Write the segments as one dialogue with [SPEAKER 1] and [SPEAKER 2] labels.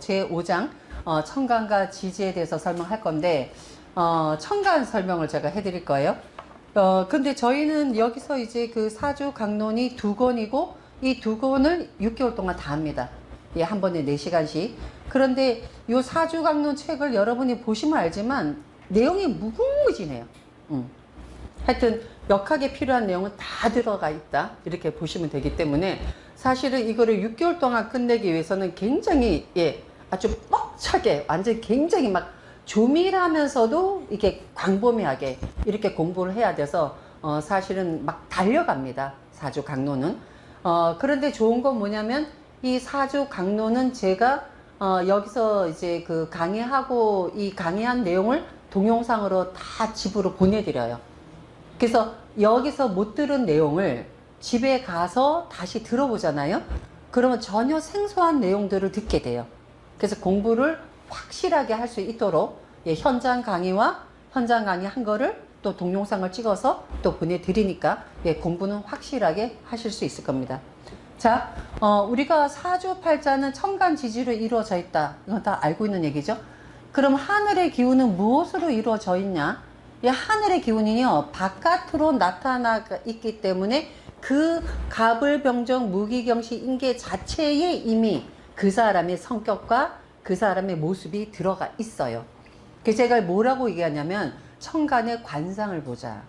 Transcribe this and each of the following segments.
[SPEAKER 1] 제5장 천간과 지지에 대해서 설명할 건데 천간 설명을 제가 해드릴 거예요. 근데 저희는 여기서 이제 그 사주 강론이 2권이고 이 2권을 6개월 동안 다 합니다. 예, 한 번에 4시간씩. 그런데 이 사주 강론 책을 여러분이 보시면 알지만 내용이 무궁무진해요. 하여튼 역학에 필요한 내용은 다 들어가 있다, 이렇게 보시면 되기 때문에 사실은 이거를 6개월 동안 끝내기 위해서는 굉장히 아주 뻑차게 완전 굉장히 막 조밀하면서도 이렇게 광범위하게 이렇게 공부를 해야 돼서 사실은 막 달려갑니다, 사주 강론은. 그런데 좋은 건 뭐냐면 이 사주 강론은 제가 여기서 이제 그 강의하고 이 강의한 내용을 동영상으로 다 집으로 보내드려요. 그래서 여기서 못 들은 내용을 집에 가서 다시 들어보잖아요. 그러면 전혀 생소한 내용들을 듣게 돼요. 그래서 공부를 확실하게 할 수 있도록 현장 강의와 현장 강의 한 거를 또 동영상을 찍어서 또 보내드리니까 공부는 확실하게 하실 수 있을 겁니다. 자, 우리가 사주팔자는 천간지지로 이루어져 있다, 이건 다 알고 있는 얘기죠. 그럼 하늘의 기운은 무엇으로 이루어져 있냐? 이 하늘의 기운이요, 바깥으로 나타나 있기 때문에 그 갑을병정 무기경시 인계 자체에 이미 그 사람의 성격과 그 사람의 모습이 들어가 있어요. 그래서 제가 뭐라고 얘기하냐면 천간의 관상을 보자.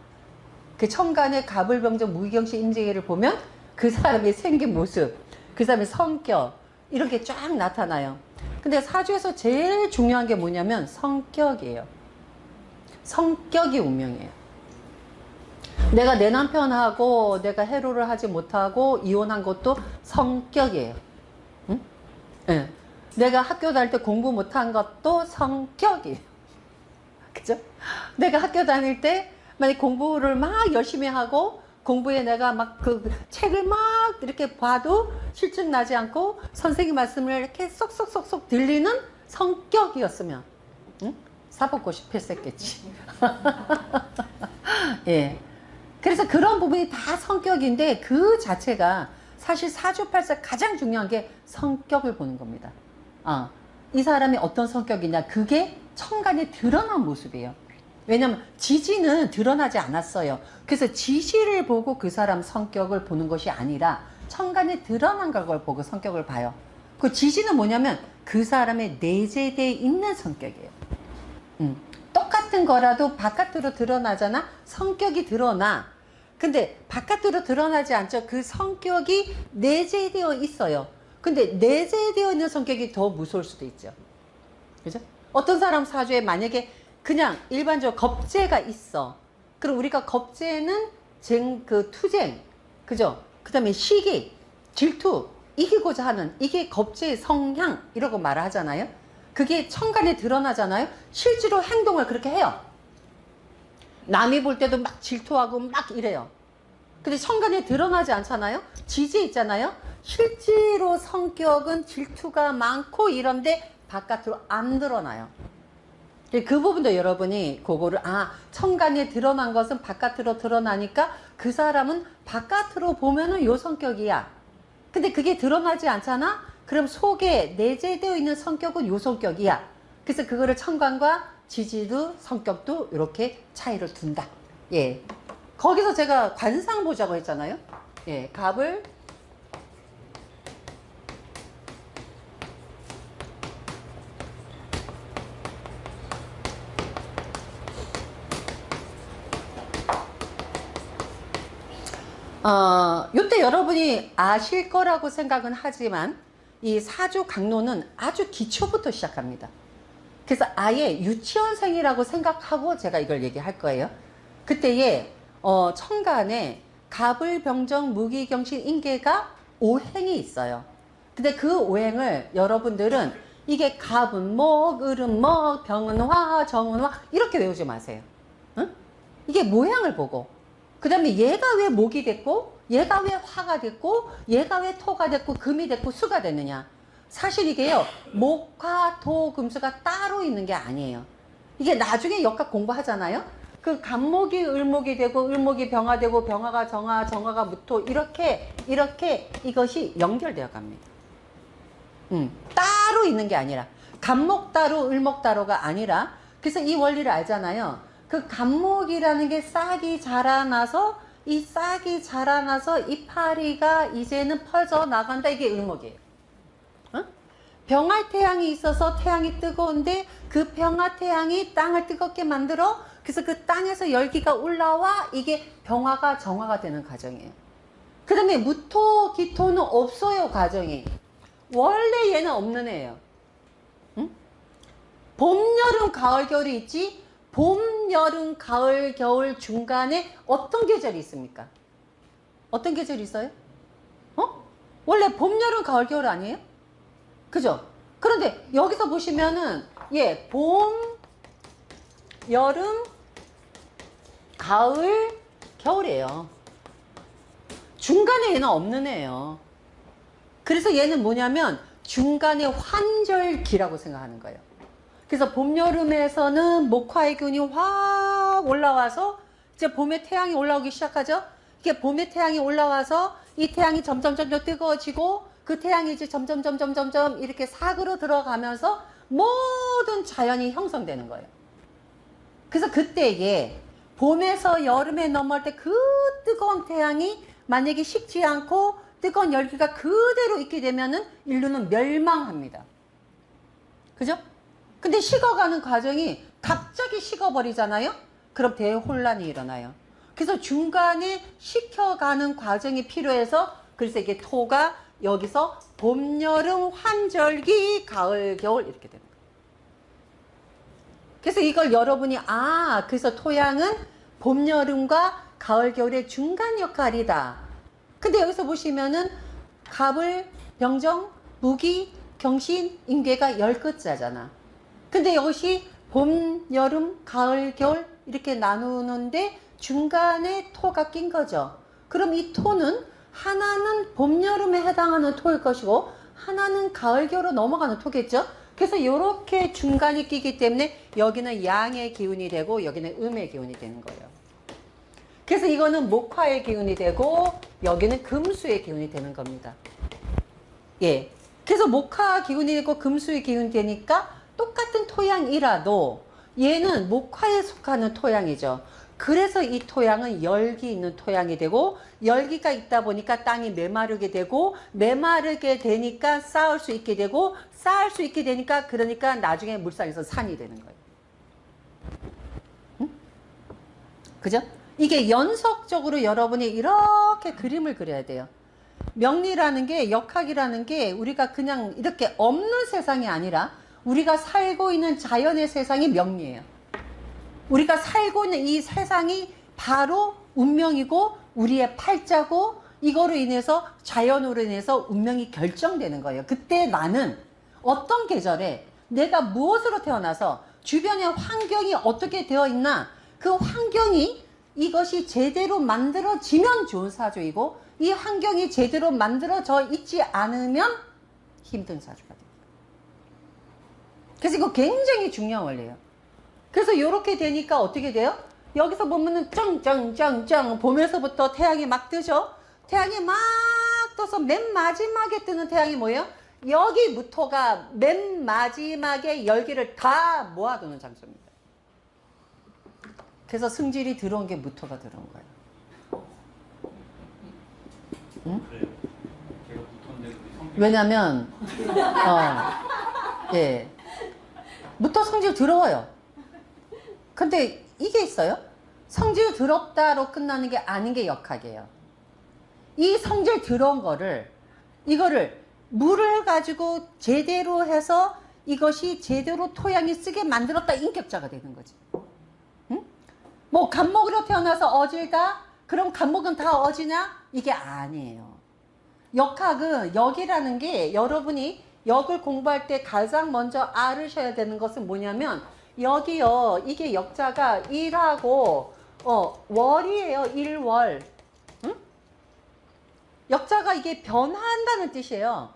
[SPEAKER 1] 그 천간의 갑을병정 무기경시 인재를 보면 그 사람의 생긴 모습, 그 사람의 성격 이렇게 쫙 나타나요. 근데 사주에서 제일 중요한 게 뭐냐면 성격이에요. 성격이 운명이에요. 내가 내 남편하고 내가 해로를 하지 못하고 이혼한 것도 성격이에요. 응? 네. 내가 학교 다닐 때 공부 못한 것도 성격이에요. 그죠? 내가 학교 다닐 때 만약 공부를 막 열심히 하고 공부에 내가 막 그 책을 막 이렇게 봐도 실증 나지 않고 선생님 말씀을 이렇게 쏙쏙쏙쏙 들리는 성격이었으면 사먹고 싶었겠지. 예. 그래서 그런 부분이 다 성격인데 그 자체가 사실 사주팔자 가장 중요한 게 성격을 보는 겁니다. 이 사람이 어떤 성격이냐, 그게 천간에 드러난 모습이에요. 왜냐면 지지는 드러나지 않았어요. 그래서 지지를 보고 그 사람 성격을 보는 것이 아니라 천간에 드러난 걸 보고 성격을 봐요. 그 지지는 뭐냐면 그 사람의 내재되어 있는 성격이에요. 똑같은 거라도 바깥으로 드러나잖아. 성격이 드러나. 근데 바깥으로 드러나지 않죠. 그 성격이 내재되어 있어요. 근데 내재되어 있는 성격이 더 무서울 수도 있죠. 그죠? 어떤 사람 사주에 만약에 그냥 일반적으로 겁재가 있어. 그럼 우리가 겁재는 투쟁, 그죠? 그 다음에 시기, 질투, 이기고자 하는, 이게 겁재의 성향, 이라고 말을 하잖아요. 그게 천간에 드러나잖아요. 실제로 행동을 그렇게 해요. 남이 볼 때도 막 질투하고 막 이래요. 근데 천간에 드러나지 않잖아요. 지지에 있잖아요. 실제로 성격은 질투가 많고 이런데 바깥으로 안 드러나요. 그 부분도 여러분이 그거를 천간에 드러난 것은 바깥으로 드러나니까 그 사람은 바깥으로 보면은 요 성격이야. 근데 그게 드러나지 않잖아. 그럼 속에 내재되어 있는 성격은 요 성격이야. 그래서 그거를 천간과 지지도 성격도 이렇게 차이를 둔다. 예. 거기서 제가 관상 보자고 했잖아요. 예. 갑을 요때 여러분이 아실 거라고 생각은 하지만 이 사주 강론은 아주 기초부터 시작합니다. 그래서 아예 유치원생이라고 생각하고 제가 이걸 얘기할 거예요. 그때에 천간에 갑을병정 무기경신 인계가 오행이 있어요. 근데 그 오행을 여러분들은 이게 갑은 목, 을은 목, 병은 화, 정은 화 이렇게 외우지 마세요. 응? 이게 모양을 보고 그 다음에 얘가 왜 목이 됐고 얘가 왜 화가 됐고 얘가 왜 토가 됐고 금이 됐고 수가 됐느냐. 사실 이게요, 목화 토 금수가 따로 있는 게 아니에요. 이게 나중에 역학 공부하잖아요. 그 갑목이 을목이 되고 을목이 병화 되고 병화가 정화, 정화가 무토 이렇게 이것이 연결되어 갑니다. 따로 있는 게 아니라 간목 따로 을목 따로가 아니라 그래서 이 원리를 알잖아요. 그 간목이라는 게 싹이 자라나서 이 싹이 자라나서 이파리가 이제는 퍼져 나간다. 이게 을목이에요. 어? 병화태양이 있어서 태양이 뜨거운데 그 병화태양이 땅을 뜨겁게 만들어 그래서 그 땅에서 열기가 올라와 이게 병화가 정화가 되는 과정이에요. 그 다음에 무토, 기토는 없어요. 과정이. 원래 얘는 없는 애예요. 응? 봄, 여름, 가을, 겨울이 있지 봄, 여름, 가을, 겨울 중간에 어떤 계절이 있습니까? 어떤 계절이 있어요? 어? 원래 봄, 여름, 가을, 겨울 아니에요? 그죠? 그런데 여기서 보시면은 예, 봄, 여름, 가을, 겨울이에요. 중간에 얘는 없는 애예요. 그래서 얘는 뭐냐면 중간에 환절기라고 생각하는 거예요. 그래서 봄, 여름에서는 목화의 기운이 확 올라와서 이제 봄에 태양이 올라오기 시작하죠. 이게 봄에 태양이 올라와서 이 태양이 점점 뜨거워지고 그 태양이 이제 점점 이렇게 사그로 들어가면서 모든 자연이 형성되는 거예요. 그래서 그때에 봄에서 여름에 넘어갈 때 그 뜨거운 태양이 만약에 식지 않고 뜨거운 열기가 그대로 있게 되면은 인류는 멸망합니다. 그죠? 근데 식어가는 과정이 갑자기 식어버리잖아요? 그럼 대혼란이 일어나요. 그래서 중간에 식혀가는 과정이 필요해서 그래서 이게 토가 여기서 봄, 여름, 환절기, 가을, 겨울 이렇게 되는 거예요. 그래서 이걸 여러분이 그래서 토양은 봄, 여름과 가을, 겨울의 중간 역할이다. 근데 여기서 보시면은 갑을, 병정, 무기, 경신, 임괴가 10글자잖아. 근데 이것이 봄, 여름, 가을, 겨울 이렇게 나누는데 중간에 토가 낀 거죠. 그럼 이 토는 하나는 봄, 여름에 해당하는 토일 것이고 하나는 가을, 겨울로 넘어가는 토겠죠. 그래서 이렇게 중간에 끼기 때문에 여기는 양의 기운이 되고 여기는 음의 기운이 되는 거예요. 그래서 이거는 목화의 기운이 되고 여기는 금수의 기운이 되는 겁니다. 예. 그래서 목화 기운이 되고 금수의 기운이 되니까 똑같은 토양이라도 얘는 목화에 속하는 토양이죠. 그래서 이 토양은 열기 있는 토양이 되고 열기가 있다 보니까 땅이 메마르게 되고 메마르게 되니까 쌓을 수 있게 되고 쌓을 수 있게 되니까 그러니까 나중에 물상에서 산이 되는 거예요. 응? 그죠? 이게 연속적으로 여러분이 이렇게 그림을 그려야 돼요. 명리라는 게 역학이라는 게 우리가 그냥 이렇게 없는 세상이 아니라 우리가 살고 있는 자연의 세상이 명리예요. 우리가 살고 있는 이 세상이 바로 운명이고 우리의 팔자고 이거로 인해서 자연으로 인해서 운명이 결정되는 거예요. 그때 나는 어떤 계절에 내가 무엇으로 태어나서 주변의 환경이 어떻게 되어 있나 그 환경이 이것이 제대로 만들어지면 좋은 사주이고 이 환경이 제대로 만들어져 있지 않으면 힘든 사주가 됩니다. 그래서 이거 굉장히 중요한 원리예요. 그래서 이렇게 되니까 어떻게 돼요? 여기서 보면은 짱짱짱짱 봄에서부터 태양이 막 뜨죠? 태양이 막 떠서 맨 마지막에 뜨는 태양이 뭐예요? 여기 무토가 맨 마지막에 열기를 다 모아두는 장소입니다. 그래서 승질이 들어온 게 무토가 들어온 거예요. 응? 왜냐면 예, 무토 성질 더러워요. 근데 이게 있어요. 성질 더럽다로 끝나는 게 아닌 게 역학이에요. 이 성질 더러운 거를 이거를 물을 가지고 제대로 해서 이것이 제대로 토양이 쓰게 만들었다 인격자가 되는 거지. 응? 뭐 간목으로 태어나서 어질다? 그럼 간목은 다 어지냐? 이게 아니에요. 역학은 역이라는 게 여러분이 역을 공부할 때 가장 먼저 알으셔야 되는 것은 뭐냐면 여기요 이게 역자가 일하고 월이에요. 일월. 응? 역자가 이게 변화한다는 뜻이에요.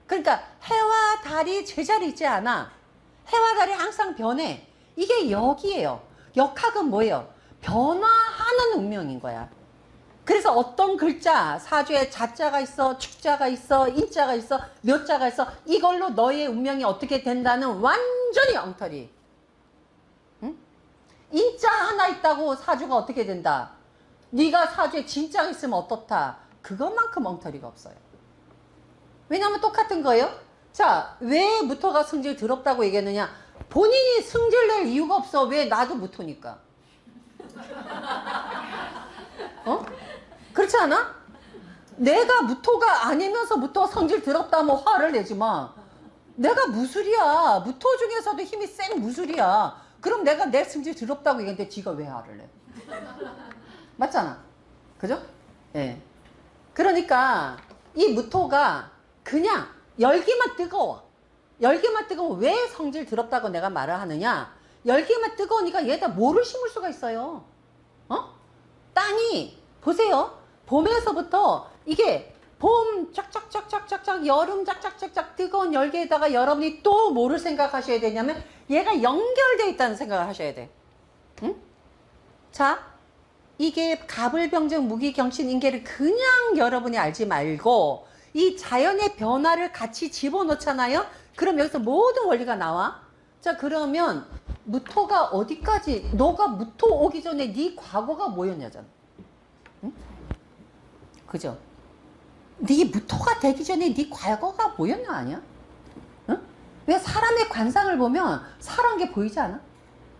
[SPEAKER 1] 그러니까 해와 달이 제자리 있지 않아. 해와 달이 항상 변해. 이게 역이에요. 역학은 뭐예요? 변화하는 운명인 거야. 그래서 어떤 글자, 사주에 자자가 있어, 축자가 있어, 인자가 있어, 묘자가 있어, 이걸로 너의 운명이 어떻게 된다는 완전히 엉터리. 응? 인자 하나 있다고 사주가 어떻게 된다. 네가 사주에 진짜가 있으면 어떻다. 그것만큼 엉터리가 없어요. 왜냐하면 똑같은 거예요. 자, 왜 무토가 승질 더럽다고 얘기했느냐. 본인이 승질 낼 이유가 없어. 왜? 나도 무토니까. 어? 그렇지 않아? 내가 무토가 아니면서 무토가 성질 더럽다 하면 화를 내지 마. 내가 무술이야. 무토 중에서도 힘이 센 무술이야. 그럼 내가 내 성질 더럽다고 얘기했는데 지가 왜 화를 내? 맞잖아. 그죠? 예. 네. 그러니까 이 무토가 그냥 열기만 뜨거워. 열기만 뜨거워. 왜 성질 더럽다고 내가 말을 하느냐? 열기만 뜨거우니까 얘다 뭐를 심을 수가 있어요. 어? 땅이 보세요. 봄에서부터 이게 봄 쫙쫙쫙쫙쫙쫙 여름 쫙쫙쫙쫙 뜨거운 열기에다가 여러분이 또 뭐를 생각하셔야 되냐면 얘가 연결되어 있다는 생각을 하셔야 돼. 응? 자, 이게 갑을병정 무기경신 인계를 그냥 여러분이 알지 말고 이 자연의 변화를 같이 집어넣잖아요. 그럼 여기서 모든 원리가 나와. 자, 그러면 무토가 어디까지, 너가 무토 오기 전에 네 과거가 뭐였냐잖아. 응? 그죠? 네 무토가 되기 전에 네 과거가 뭐였냐 아니야? 응? 왜 사람의 관상을 보면 살아온 게 보이지 않아?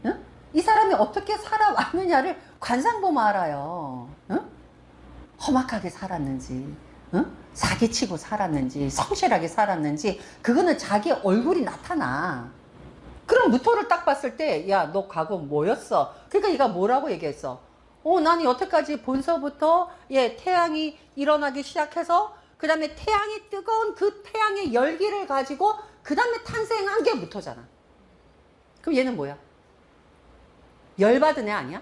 [SPEAKER 1] 응? 이 사람이 어떻게 살아왔느냐를 관상 보면 알아요. 응? 험악하게 살았는지, 응? 사기치고 살았는지, 성실하게 살았는지, 그거는 자기 얼굴이 나타나. 그럼 무토를 딱 봤을 때, 야, 너 과거 뭐였어? 그러니까 얘가 뭐라고 얘기했어? 난 여태까지 본서부터, 예, 태양이 일어나기 시작해서, 그 다음에 태양이 뜨거운 그 태양의 열기를 가지고, 그 다음에 탄생한 게 무토잖아. 그럼 얘는 뭐야? 열받은 애 아니야?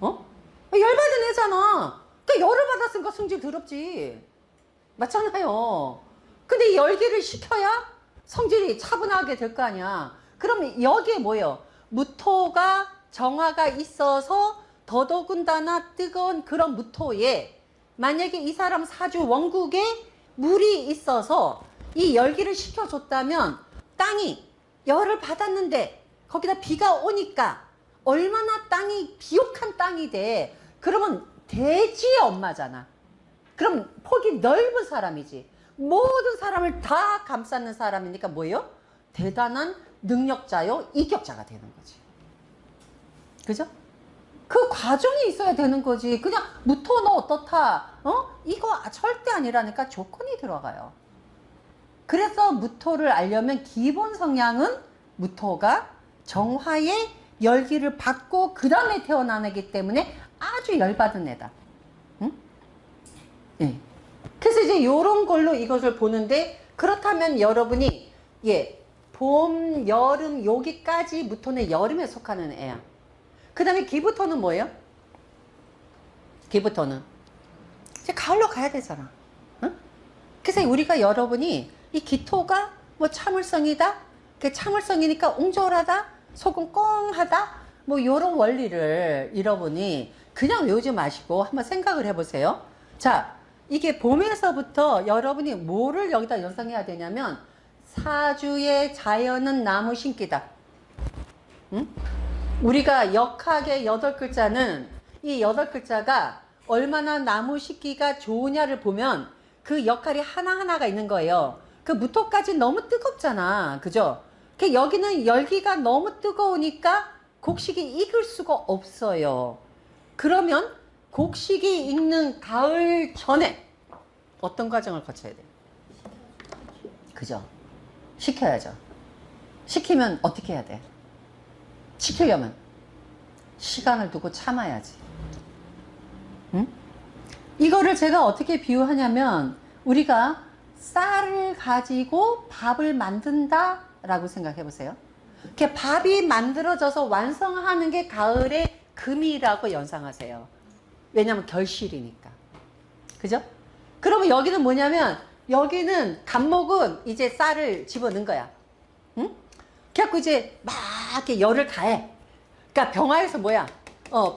[SPEAKER 1] 열받은 애잖아. 그러니까 열을 받았으니까 성질 더럽지. 맞잖아요. 근데 이 열기를 식혀야 성질이 차분하게 될 거 아니야. 그러면 여기에 뭐예요? 무토가 정화가 있어서 더더군다나 뜨거운 그런 무토에 만약에 이 사람 사주 원국에 물이 있어서 이 열기를 식혀줬다면 땅이 열을 받았는데 거기다 비가 오니까 얼마나 땅이 비옥한 땅이 돼. 그러면 대지의 엄마잖아. 그럼 폭이 넓은 사람이지. 모든 사람을 다 감싸는 사람이니까 뭐예요? 대단한 능력자요, 이격자가 되는 거지. 그죠? 그 과정이 있어야 되는 거지. 그냥 무토 너 어떻다, 이거 절대 아니라니까 조건이 들어가요. 그래서 무토를 알려면 기본 성향은 무토가 정화의 열기를 받고 그 다음에 태어나기 때문에 아주 열받은 애다. 응? 예. 그래서 이제 요런 걸로 이것을 보는데, 그렇다면 여러분이, 예, 봄, 여름, 여기까지 무토는 여름에 속하는 애야. 그 다음에 기부토는 뭐예요? 기부토는 이제 가을로 가야 되잖아. 응? 그래서 우리가 여러분이 이 기토가 뭐 참을성이다? 그 참을성이니까 옹졸하다? 속은 꽁하다? 뭐 요런 원리를 여러분이 그냥 외우지 마시고 한번 생각을 해보세요. 자, 이게 봄에서부터 여러분이 뭐를 여기다 연상해야 되냐면 사주의 자연은 나무 심기다. 응? 우리가 역학의 8글자는 이 8글자가 얼마나 나무 심기가 좋으냐를 보면 그 역할이 하나하나가 있는 거예요. 그 무토까지 너무 뜨겁잖아. 그죠? 여기는 열기가 너무 뜨거우니까 곡식이 익을 수가 없어요. 그러면 곡식이 익는 가을 전에 어떤 과정을 거쳐야 돼요? 그죠? 식혀야죠. 식히면 어떻게 해야 돼? 식히려면 시간을 두고 참아야지. 응? 이거를 제가 어떻게 비유하냐면 우리가 쌀을 가지고 밥을 만든다 라고 생각해 보세요. 밥이 만들어져서 완성하는 게 가을의 금이라고 연상하세요. 왜냐면 결실이니까. 그죠? 그러면 여기는 뭐냐면 여기는 간목은 이제 쌀을 집어넣은 거야. 응? 그래갖고 이제 막 이렇게 열을 가해. 그러니까 병화에서 뭐야?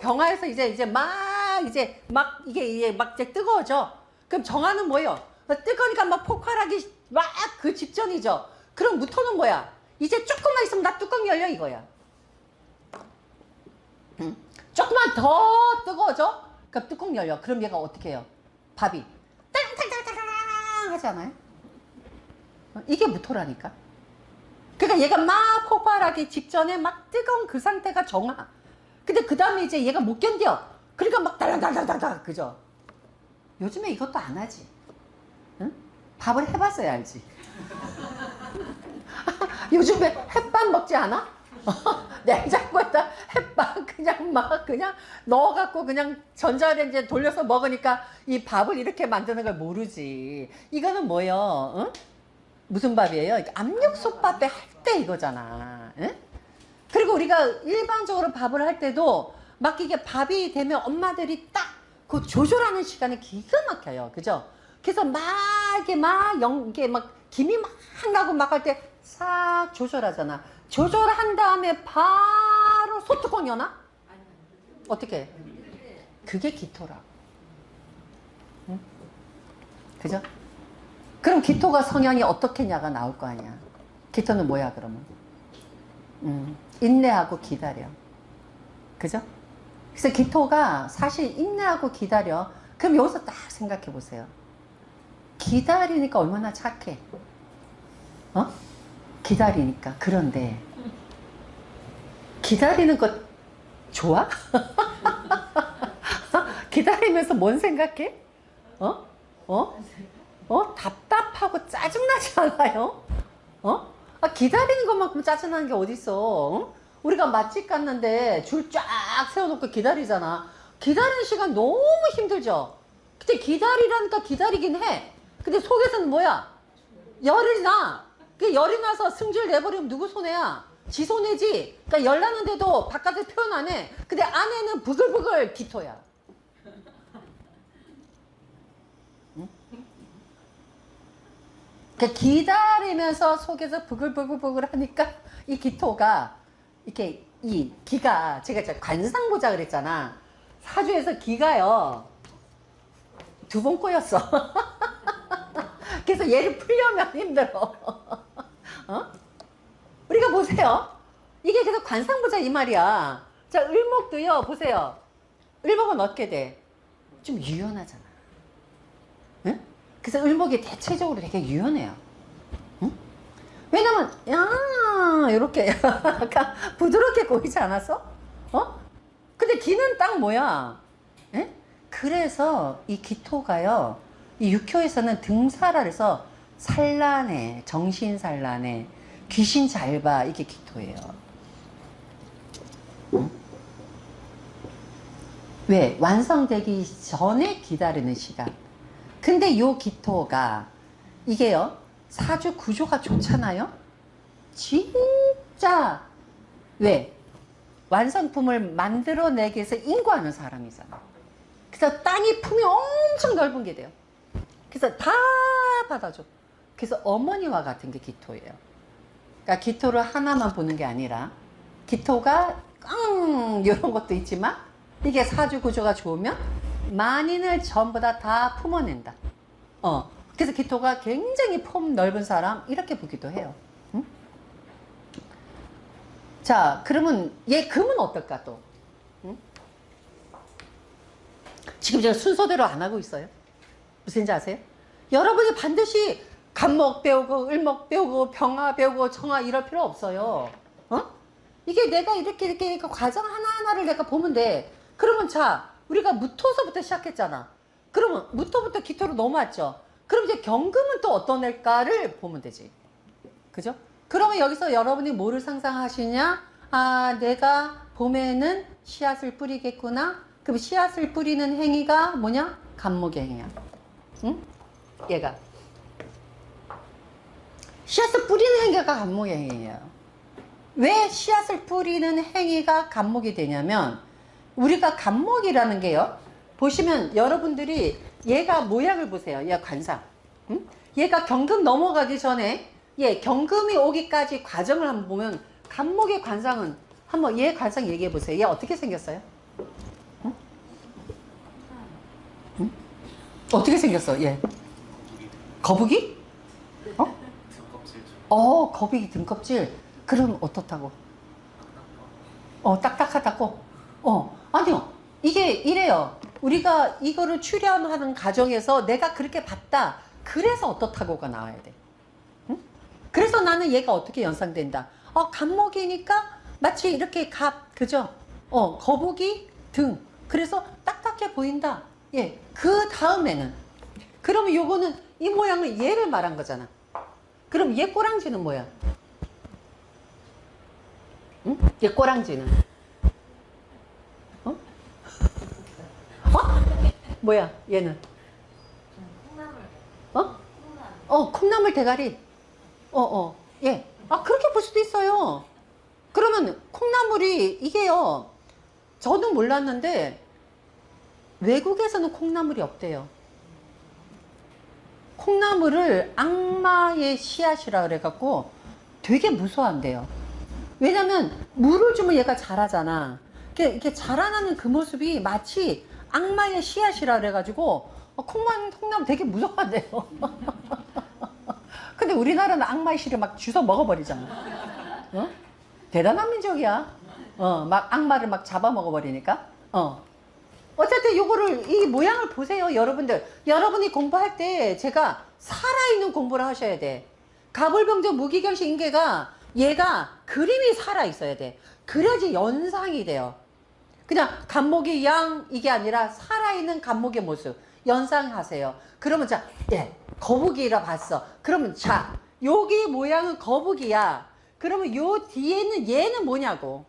[SPEAKER 1] 병화에서 이제 막 이제 막 이게 막 이제 뜨거워져. 그럼 정화는 뭐예요? 뜨거우니까 막 폭발하기 막 그 직전이죠. 그럼 무토는 뭐야? 이제 조금만 있으면 나 뚜껑 열려 이거야. 조금만 더 뜨거워져? 그럼 뚜껑 열려. 그럼 얘가 어떻게 해요? 밥이 땅땅땅땅땅 하지 않아요? 이게 무토라니까. 그러니까 얘가 막 폭발하기 직전에 막 뜨거운 그 상태가 정화. 근데 그 다음에 이제 얘가 못 견뎌. 그러니까 막 달달달달달 그죠? 요즘에 이것도 안 하지. 응? 밥을 해봤어야 알지. 요즘에 햇밥 먹지 않아? 냉장고에다 햇밥 그냥 넣어갖고 그냥 전자레인지에 돌려서 먹으니까 이 밥을 이렇게 만드는 걸 모르지. 이거는 뭐예요? 응? 무슨 밥이에요? 압력솥밥에 할 때 이거잖아. 응? 그리고 우리가 일반적으로 밥을 할 때도 막 이게 밥이 되면 엄마들이 딱 그 조절하는 시간이 기가 막혀요. 그죠? 그래서 막 이게 막 김이 막 나고 막 할 때 싹 조절하잖아. 조절한 다음에 바로 소뚜껑 여나? 어떻게? 그게 기토라고. 응? 그죠? 그럼 기토가 성향이 어떻게냐가 나올 거 아니야. 기토는 뭐야 그러면? 인내하고 기다려. 그죠? 그래서 기토가 사실 인내하고 기다려. 그럼 여기서 딱 생각해 보세요. 기다리니까 얼마나 착해. 어? 기다리니까. 그런데 기다리는 거 좋아? 기다리면서 뭔 생각해? 어? 답답하고 짜증나지 않아요? 기다리는 것만큼 짜증나는 게 어딨어? 우리가 맛집 갔는데 줄 쫙 세워놓고 기다리잖아. 기다리는 시간 너무 힘들죠? 근데 기다리라니까 기다리긴 해. 근데 속에서는 뭐야? 열이 나. 그 열이 나서 승질 내버리면 누구 손해야? 지 손해지. 그러니까 열 나는데도 바깥에 표현 안 해. 근데 안에는 부글부글 기토야. 기다리면서 속에서 부글부글 하니까 이 기토가 이렇게 이 기가 제가 관상 보자 그랬잖아. 사주에서 기가요 2번 꼬였어. 그래서 얘를 풀려면 힘들어. 우리가 보세요. 이게 계속 관상 보자 이 말이야. 자, 을목도요 보세요. 을목은 어떻게 돼? 좀 유연하잖아. 응? 그래서 을목이 대체적으로 되게 유연해요. 응? 왜냐면 이렇게 약간 부드럽게 보이지 않았어? 근데 기는 딱 뭐야? 에? 그래서 이 기토가요, 이 육효에서는 등사라해서 산란해, 정신산란해, 귀신 잘 봐, 이게 기토예요. 응? 왜? 완성되기 전에 기다리는 시간. 근데 요 기토가 이게요 사주 구조가 좋잖아요. 진짜 왜? 완성품을 만들어내기 위해서 인구하는 사람이잖아. 그래서 땅이 품이 엄청 넓은 게 돼요. 그래서 다 받아줘. 그래서 어머니와 같은 게 기토예요. 그러니까 기토를 하나만 보는 게 아니라 기토가 이런 것도 있지만 이게 사주 구조가 좋으면 만인을 전부 다 품어낸다. 그래서 기토가 굉장히 품 넓은 사람 이렇게 보기도 해요. 응? 자, 그러면 얘 금은 어떨까 또? 응? 지금 제가 순서대로 안 하고 있어요. 무슨지 아세요? 여러분이 반드시 간목 배우고 을목 배우고 병화 배우고 정화 이럴 필요 없어요. 이게 내가 이렇게 과정 하나하나를 내가 보면 돼. 그러면 자, 우리가 무토서부터 시작했잖아. 그러면 무토부터 기토로 넘어왔죠. 그럼 이제 경금은 또 어떤 애일까를 보면 되지. 그죠? 그러면 여기서 여러분이 뭐를 상상하시냐? 아, 내가 봄에는 씨앗을 뿌리겠구나. 그럼 씨앗을 뿌리는 행위가 뭐냐? 간목의 행위야. 응? 얘가. 씨앗을 뿌리는 행위가 간목의 행위예요. 왜 씨앗을 뿌리는 행위가 간목이 되냐면 우리가 간목이라는 게요. 보시면 여러분들이 얘가 모양을 보세요. 얘 관상. 응? 얘가 경금 넘어가기 전에 경금이 오기까지 과정을 한번 보면 간목의 관상은 한번 얘 관상 얘기해 보세요. 얘 어떻게 생겼어요? 응? 어떻게 생겼어? 얘. 거북이? 어? 거북이 등껍질. 그럼 어떻다고? 딱딱하다고? 아니요. 이게 이래요. 우리가 이거를 출연하는 과정에서 내가 그렇게 봤다. 그래서 어떻다고가 나와야 돼. 응? 그래서 나는 얘가 어떻게 연상된다. 갑목이니까 마치 이렇게 그죠? 거북이 등. 그래서 딱딱해 보인다. 예. 그 다음에는. 그러면 요거는 이 모양을 얘를 말한 거잖아. 그럼 얘 꼬랑지는 뭐야? 응? 얘 꼬랑지는? 어? 뭐야, 얘는? 콩나물 대가리. 예. 그렇게 볼 수도 있어요. 그러면 콩나물이, 이게요, 저도 몰랐는데, 외국에서는 콩나물이 없대요. 콩나물을 악마의 씨앗이라 그래갖고 되게 무서워한대요. 왜냐면 물을 주면 얘가 자라잖아. 이렇게 자라나는 그 모습이 마치 악마의 씨앗이라 그래가지고 콩나물 되게 무서워한대요. 근데 우리나라는 악마의 씨를 막 주워 먹어버리잖아. 대단한 민족이야. 막 악마를 막 잡아먹어버리니까. 어쨌든 요거를, 이 모양을 보세요, 여러분들. 여러분이 공부할 때 제가 살아있는 공부를 하셔야 돼. 가불병정 무기경식 인계가 얘가 그림이 살아있어야 돼. 그래야지 연상이 돼요. 그냥 간목의 양 이게 아니라 살아있는 간목의 모습 연상하세요. 그러면 자, 거북이라 봤어. 그러면 자, 여기 모양은 거북이야. 그러면 요 뒤에는 얘는 뭐냐고.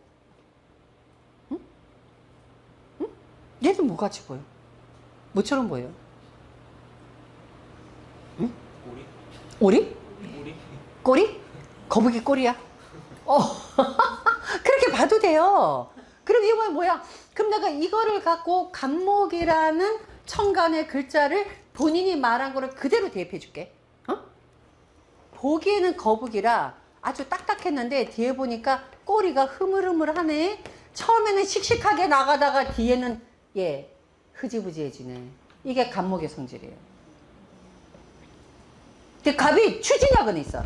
[SPEAKER 1] 얘는 뭐같이 보여? 뭐처럼 보여? 응? 오리? 오리? 꼬리? 거북이 꼬리야? 그렇게 봐도 돼요. 그럼 이거 뭐야? 그럼 내가 이거를 갖고 간목이라는 천간의 글자를 본인이 말한 거를 그대로 대입해 줄게. 보기에는 거북이라 아주 딱딱했는데 뒤에 보니까 꼬리가 흐물흐물하네. 처음에는 씩씩하게 나가다가 뒤에는 흐지부지해지네. 이게 간목의 성질이에요. 근데 갑이 추진력은 있어.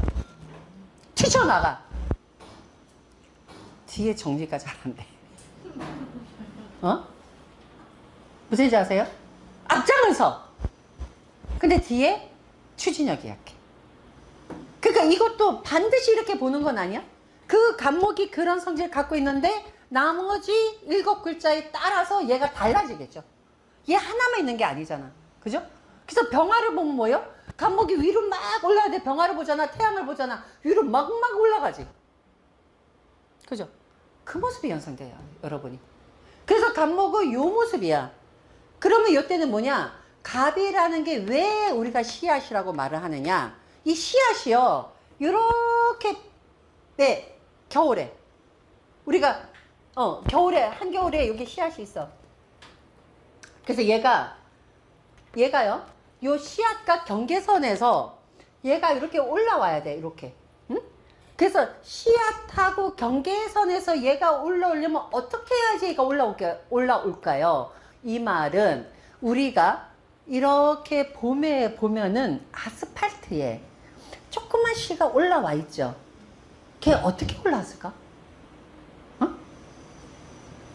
[SPEAKER 1] 튀쳐나가. 뒤에 정리가 잘 안 돼. 무슨 얘기인지 아세요? 앞장을 서. 근데 뒤에 추진력이 약해. 그러니까 이것도 반드시 이렇게 보는 건 아니야? 그 간목이 그런 성질을 갖고 있는데 나머지 7글자에 따라서 얘가 달라지겠죠. 얘 하나만 있는 게 아니잖아. 그죠? 그래서 병화를 보면 뭐예요? 간목이 위로 막 올라야 돼. 병화를 보잖아. 태양을 보잖아. 위로 막 올라가지. 그죠? 그 모습이 연상돼요. 여러분이. 그래서 간목은 요 모습이야. 그러면 요때는 뭐냐? 갑이라는 게 왜 우리가 씨앗이라고 말을 하느냐? 이 씨앗이요. 요렇게 겨울에 우리가 겨울에 한겨울에 여기 씨앗이 있어. 그래서 얘가요. 요 씨앗과 경계선에서 얘가 이렇게 올라와야 돼. 이렇게. 응? 그래서 씨앗하고 경계선에서 얘가 올라오려면 어떻게 해야지 얘가 올라올까요? 이 말은 우리가 이렇게 봄에 보면은 아스팔트에 조그만 씨가 올라와 있죠. 걔 어떻게 올라왔을까?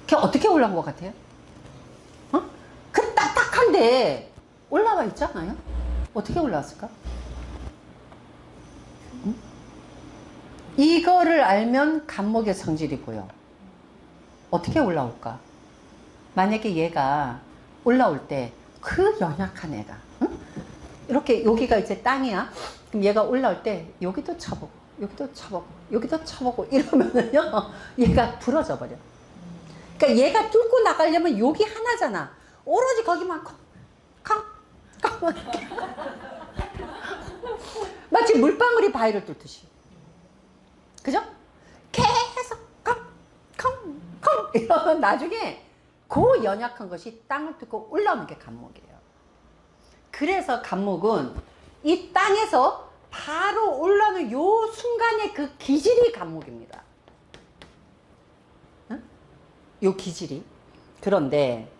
[SPEAKER 1] 걔 어떻게 올라온 것 같아요? 그 딱딱한데 올라와 있잖아요? 어떻게 올라왔을까? 이거를 알면 간목의 성질이 보여. 어떻게 올라올까? 만약에 얘가 올라올 때 그 연약한 애가 이렇게 여기가 이제 땅이야. 그럼 얘가 올라올 때 여기도 쳐보고 여기도 쳐보고 여기도 쳐보고 이러면은요 얘가 부러져 버려. 그러니까 얘가 뚫고 나가려면 여기 하나잖아. 오로지 거기만 康마치 물방울이 바위를 뚫듯이. 그죠? 계속 康이러면 나중에 그 연약한 것이 땅을 뚫고 올라오는 게 간목이에요. 그래서 간목은 이 땅에서 바로 올라오는 요 순간의 그 기질이 간목입니다. 응? 요 기질이. 그런데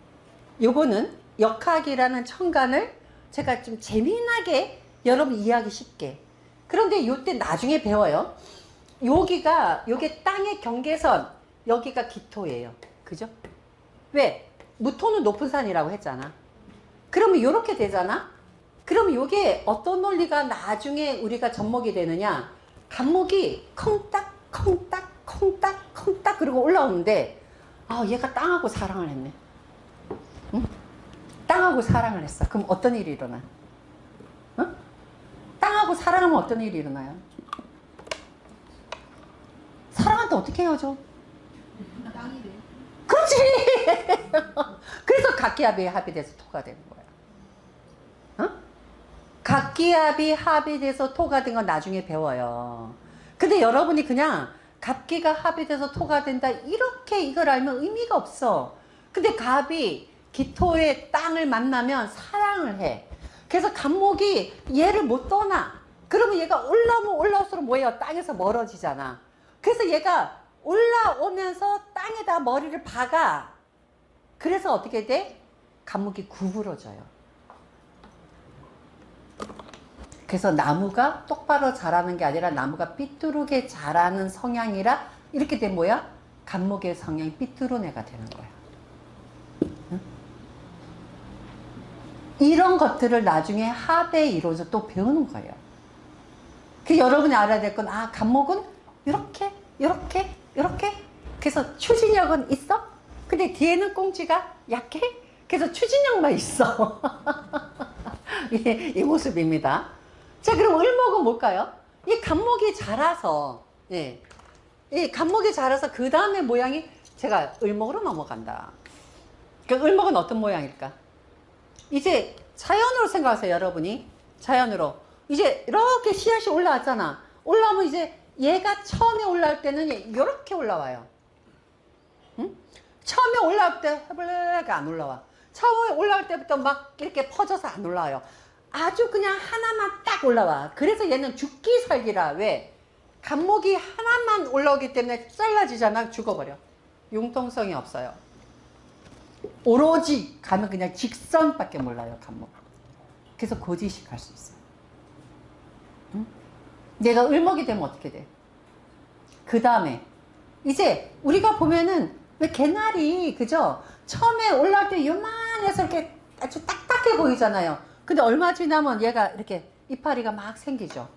[SPEAKER 1] 요거는 역학이라는 천간을 제가 좀 재미나게 여러분 이해하기 쉽게. 그런데 요때 나중에 배워요. 요게 땅의 경계선, 여기가 기토예요. 그죠? 왜? 무토는 높은 산이라고 했잖아. 그러면 요렇게 되잖아? 그러면 요게 어떤 논리가 나중에 우리가 접목이 되느냐? 간목이 콩딱, 콩딱, 콩딱, 콩딱 그러고 올라오는데, 아, 얘가 땅하고 사랑을 했네. 응? 땅하고 사랑을 했어. 그럼 어떤 일이 일어나? 응? 땅하고 사랑하면 어떤 일이 일어나요? 사랑한테 어떻게 헤어져?
[SPEAKER 2] 땅이 돼.
[SPEAKER 1] 그렇지! 그래서 각기합이 합의돼서 토가 되는 거야. 어? 각기합이 합의돼서 토가 된 건 나중에 배워요. 근데 여러분이 그냥 갑기가 합의돼서 토가 된다 이렇게 이걸 알면 의미가 없어. 근데 갑이 기토의 땅을 만나면 사랑을 해. 그래서 갑목이 얘를 못 떠나. 그러면 얘가 올라오면 올라올수록 뭐예요? 땅에서 멀어지잖아. 그래서 얘가 올라오면서 땅에다 머리를 박아. 그래서 어떻게 돼? 갑목이 구부러져요. 그래서 나무가 똑바로 자라는 게 아니라 나무가 삐뚤게 자라는 성향이라 이렇게 된 뭐야? 갑목의 성향이 삐뚤은 애가 되는 거야. 응? 이런 것들을 나중에 합에 이루어서 또 배우는 거예요. 그 여러분이 알아야 될 건, 아, 갑목은 이렇게, 이렇게, 이렇게. 그래서 추진력은 있어? 근데 뒤에는 꽁지가 약해? 그래서 추진력만 있어. 이 모습입니다. 자, 그럼 을목은 뭘까요? 이 갑목이 자라서, 예. 이 갑목이 자라서 그 다음에 모양이 제가 을목으로 넘어간다. 그 을목은 어떤 모양일까? 이제 자연으로 생각하세요, 여러분이. 자연으로. 이제 이렇게 씨앗이 올라왔잖아. 올라오면 이제 얘가 처음에 올라올 때는 이렇게 올라와요. 응? 처음에 올라올 때 해블레가 안 올라와. 처음에 올라올 때부터 막 이렇게 퍼져서 안 올라와요. 아주 그냥 하나만 딱 올라와. 그래서 얘는 죽기 살기라. 왜? 갑목이 하나만 올라오기 때문에 잘라지잖아. 죽어버려. 융통성이 없어요. 오로지 가면 그냥 직선밖에 몰라요. 갑목. 그래서 고지식 할 수 있어요. 응? 내가 을목이 되면 어떻게 돼? 그 다음에 이제 우리가 보면은 왜 개나리 그죠? 처음에 올라올 때 요만해서 이렇게 아주 딱딱해 보이잖아요. 근데 얼마 지나면 얘가 이렇게 이파리가 막 생기죠.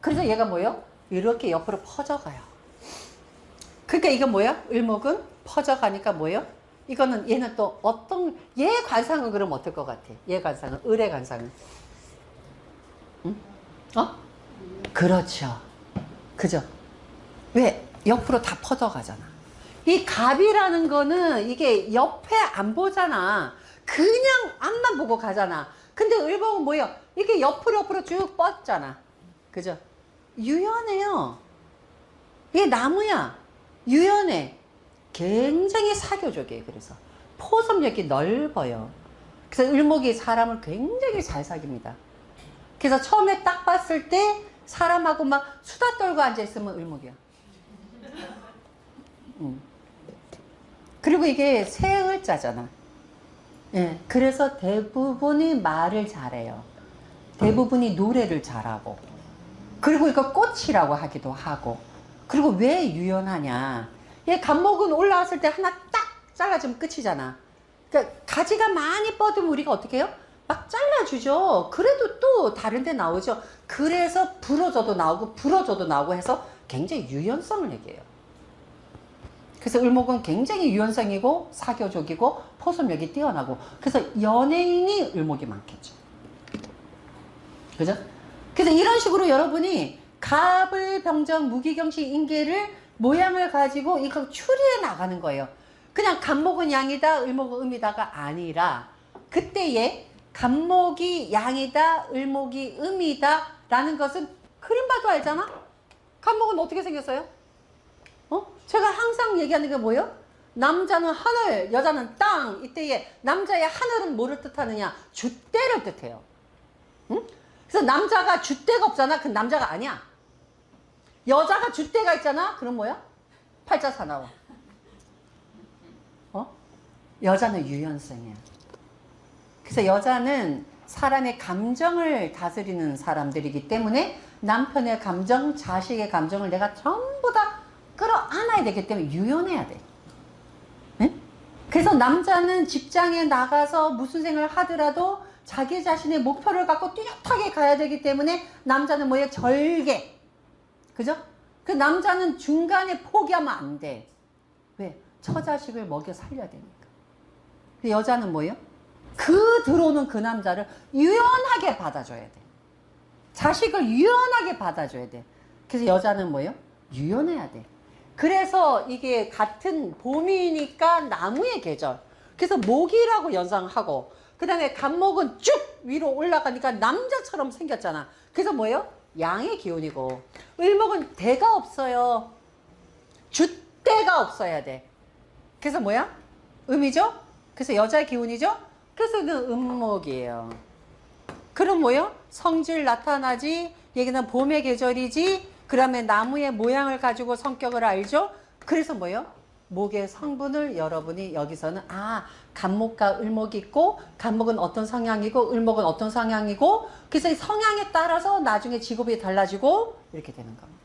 [SPEAKER 1] 그래서 얘가 뭐예요? 이렇게 옆으로 퍼져가요. 그러니까 이거 뭐야? 을목은 퍼져가니까 뭐예요? 이거는 얘는 또 어떤 얘 관상은 그럼 어떨 것 같아? 얘 관상은 을의 관상은 응? 어? 그렇죠. 그죠? 왜? 옆으로 다 퍼져가잖아. 이 갑이라는 거는 이게 옆에 안 보잖아. 그냥 앞만 보고 가잖아. 근데 을목은 뭐예요? 이게 옆으로 쭉 뻗잖아. 그죠? 유연해요. 이게 나무야. 유연해. 굉장히 사교적이에요. 그래서 포섭력이 넓어요. 그래서 을목이 사람을 굉장히 잘 사깁니다. 그래서 처음에 딱 봤을 때 사람하고 막 수다 떨고 앉아있으면 을목이야. 그리고 이게 세 을자잖아. 예, 그래서 대부분이 말을 잘해요. 대부분이 노래를 잘하고. 그리고 이거 꽃이라고 하기도 하고. 그리고 왜 유연하냐. 얘 갑목은 올라왔을 때 하나 딱 잘라주면 끝이잖아. 그러니까 가지가 많이 뻗으면 우리가 어떻게 해요? 막 잘라주죠. 그래도 또 다른 데 나오죠. 그래서 부러져도 나오고 부러져도 나오고 해서 굉장히 유연성을 얘기해요. 그래서 을목은 굉장히 유연성이고 사교적이고 포섭력이 뛰어나고 그래서 연예인이 을목이 많겠죠. 그죠? 그래서 이런 식으로 여러분이 갑을 병정 무기경시 인계를 모양을 가지고 이거 추리해 나가는 거예요. 그냥 갑목은 양이다 을목은 음이다가 아니라 그때의 갑목이 양이다 을목이 음이다 라는 것은 그림 봐도 알잖아. 갑목은 어떻게 생겼어요? 제가 항상 얘기하는 게 뭐예요? 남자는 하늘, 여자는 땅. 이때에 남자의 하늘은 뭐를 뜻하느냐? 줏대를 뜻해요. 응? 그래서 남자가 줏대가 없잖아. 그건 남자가 아니야. 여자가 줏대가 있잖아. 그럼 뭐야? 팔자사나워. 여자는 유연성이야. 그래서 여자는 사람의 감정을 다스리는 사람들이기 때문에 남편의 감정, 자식의 감정을 내가 전부 다 끌어안아야 되기 때문에 유연해야 돼. 네? 그래서 남자는 직장에 나가서 무슨 생각을 하더라도 자기 자신의 목표를 갖고 뚜렷하게 가야 되기 때문에 남자는 뭐예요? 절개. 그죠? 그 남자는 중간에 포기하면 안 돼. 왜? 처자식을 먹여 살려야 되니까. 그 여자는 뭐예요? 그 들어오는 그 남자를 유연하게 받아줘야 돼. 자식을 유연하게 받아줘야 돼. 그래서 여자는 뭐예요? 유연해야 돼. 그래서 이게 같은 봄이니까 나무의 계절. 그래서 목이라고 연상하고, 그 다음에 간목은 쭉 위로 올라가니까 남자처럼 생겼잖아. 그래서 뭐예요? 양의 기운이고, 을목은 대가 없어요. 줏대가 없어야 돼. 그래서 뭐야? 음이죠? 그래서 여자의 기운이죠? 그래서 그 음목이에요. 그럼 뭐예요? 성질 나타나지, 얘기는 봄의 계절이지, 그 다음에 나무의 모양을 가지고 성격을 알죠? 그래서 뭐예요? 목의 성분을 여러분이 여기서는 간목과 을목이 있고, 간목은 어떤 성향이고 을목은 어떤 성향이고, 그래서 이 성향에 따라서 나중에 직업이 달라지고 이렇게 되는 겁니다.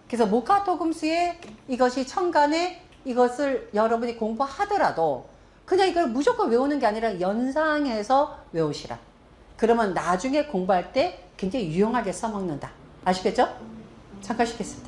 [SPEAKER 1] 그래서 목화토금수에 이것이 천간에 이것을 여러분이 공부하더라도 그냥 이걸 무조건 외우는 게 아니라 연상해서 외우시라. 그러면 나중에 공부할 때 굉장히 유용하게 써먹는다. 아시겠죠? 잠깐 쉬겠습니다.